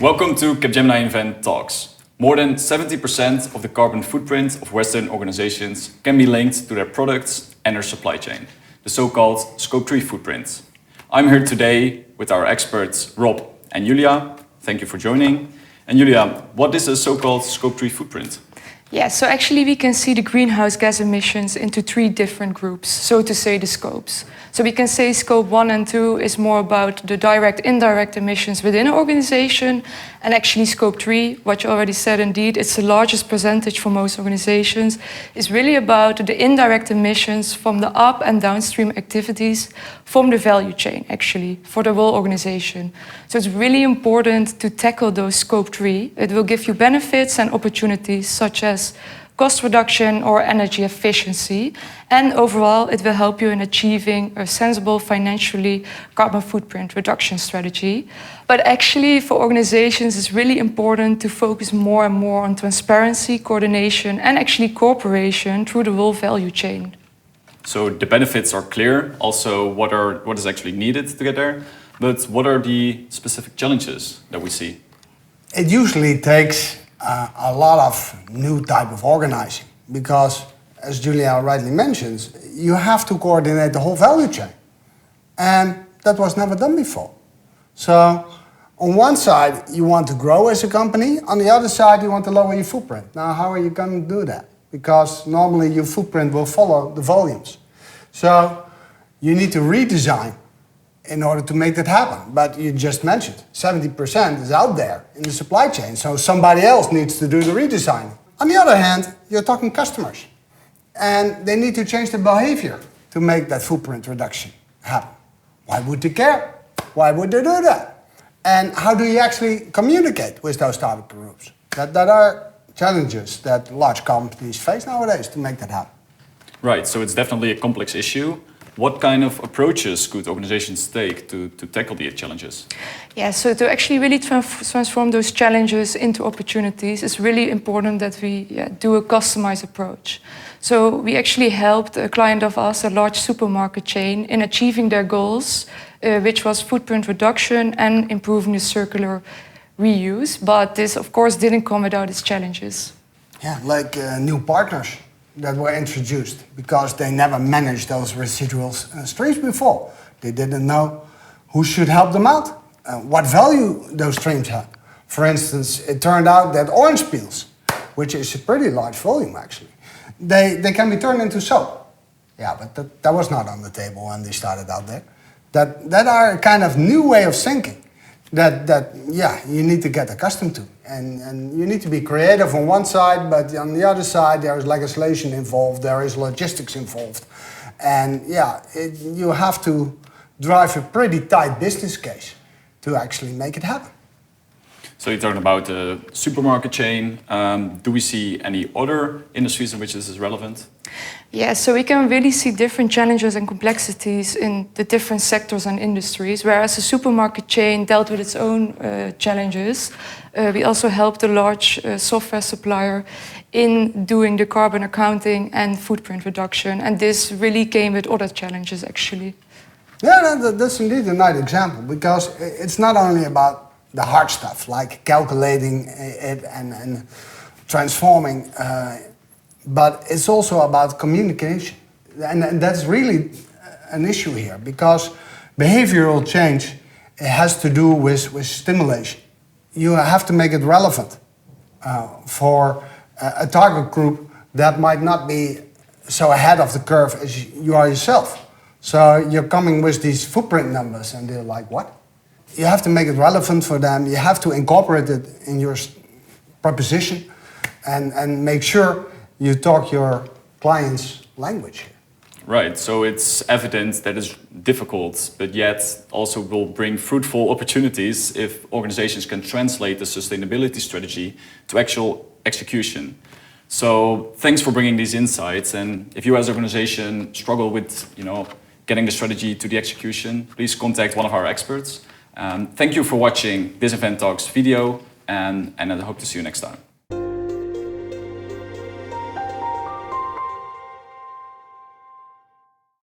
Welcome to Capgemini Invent Talks. More than 70% of the carbon footprint of Western organizations can be linked to their products and their supply chain, the so-called Scope 3 footprint. I'm here today with our experts Rob and Julia. Thank you for joining. And Julia, what is a so-called Scope 3 footprint? Yeah, so actually we can see the greenhouse gas emissions into three different groups, so to say the scopes. So we can say scope 1 and 2 is more about the direct, indirect emissions within an organization, and actually scope 3, what you already said indeed, it's the largest percentage for most organizations, is really about the indirect emissions from the up and downstream activities from the value chain, actually, for the whole organization. So it's really important to tackle those scope 3. It will give you benefits and opportunities such as cost reduction or energy efficiency, and overall it will help you in achieving a sensible financially carbon footprint reduction strategy. But actually for organizations it's really important to focus more and more on transparency, coordination and actually cooperation through the whole value chain. So the benefits are clear, also what is actually needed to get there, but what are the specific challenges that we see? It usually takes a lot of new type of organizing because, as Julia rightly mentions, you have to coordinate the whole value chain, and that was never done before. So on one side you want to grow as a company, on the other side you want to lower your footprint. Now how are you going to do that? Because normally your footprint will follow the volumes. So you need to redesign in order to make that happen. But you just mentioned 70% is out there in the supply chain, so somebody else needs to do the redesign. On the other hand, you're talking customers, and they need to change their behavior to make that footprint reduction happen. Why would they care? Why would they do that? And how do you actually communicate with those target groups? That are challenges that large companies face nowadays to make that happen. Right, so it's definitely a complex issue. What kind of approaches could organizations take to tackle the challenges? Yeah, so to actually really transform those challenges into opportunities, it's really important that we do a customized approach. So we actually helped a client of us, a large supermarket chain, in achieving their goals, which was footprint reduction and improving the circular reuse. But this, of course, didn't come without its challenges. Yeah, like new partners that were introduced because they never managed those residual streams before. They didn't know who should help them out, what value those streams had. For instance, it turned out that orange peels, which is a pretty large volume actually, they can be turned into soap. Yeah, but that was not on the table when they started out there. That are a kind of new way of thinking that you need to get accustomed to. And you need to be creative on one side, but on the other side there is legislation involved, there is logistics involved. And you have to drive a pretty tight business case to actually make it happen. So you're talking about the supermarket chain. Do we see any other industries in which this is relevant? Yeah, so we can really see different challenges and complexities in the different sectors and industries. Whereas the supermarket chain dealt with its own challenges, we also helped a large software supplier in doing the carbon accounting and footprint reduction. And this really came with other challenges, actually. Yeah, that's indeed a nice example, because it's not only about the hard stuff, like calculating it and transforming, but it's also about communication. And that's really an issue here, because behavioral change has to do with stimulation. You have to make it relevant for a target group that might not be so ahead of the curve as you are yourself. So you're coming with these footprint numbers and they're like, what? You have to make it relevant for them. You have to incorporate it in your proposition and make sure you talk your client's language here. Right, so it's evident that it's difficult, but yet also will bring fruitful opportunities if organizations can translate the sustainability strategy to actual execution. So thanks for bringing these insights. And if you as an organization struggle with getting the strategy to the execution, please contact one of our experts. Thank you for watching this Invent Talks video, and I hope to see you next time.